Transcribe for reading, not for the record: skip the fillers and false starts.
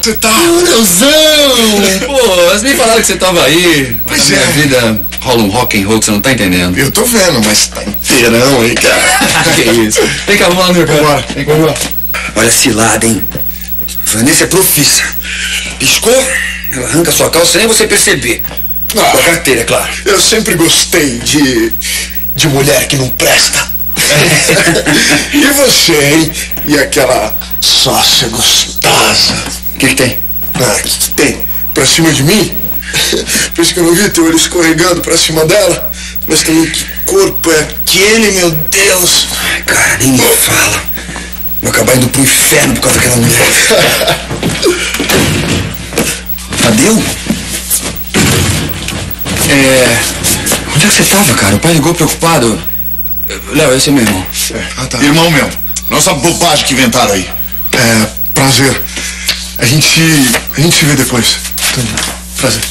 Você tá... Leozão! Pô, eles me falaram que você tava aí. Pois Na é. minha vida rola um rock and roll que você não tá entendendo. Eu tô vendo, mas tá inteirão aí, cara. Que isso? Vem cá, vamos lá no mercado. Vambora, vamos lá. Olha a cilada, hein? Vanessa é profissa. Piscou, ela arranca sua calça sem você perceber. Com a carteira, é claro. Eu sempre gostei de mulher que não presta. E você, hein? E aquela sócia gostosa? O que tem? Ah, que tem? Pra cima de mim? Por isso que eu não vi teu olho escorregando pra cima dela. Mas também que corpo é aquele, meu Deus? Ai, cara, nem me fala. Vou acabar indo pro inferno por causa daquela mulher. Tadeu? Onde é que você tava, cara? O pai ligou preocupado. Léo, esse é meu irmão. Ah, tá. Irmão meu, não sabe bobagem que inventaram aí. Prazer. A gente se vê depois. Prazer.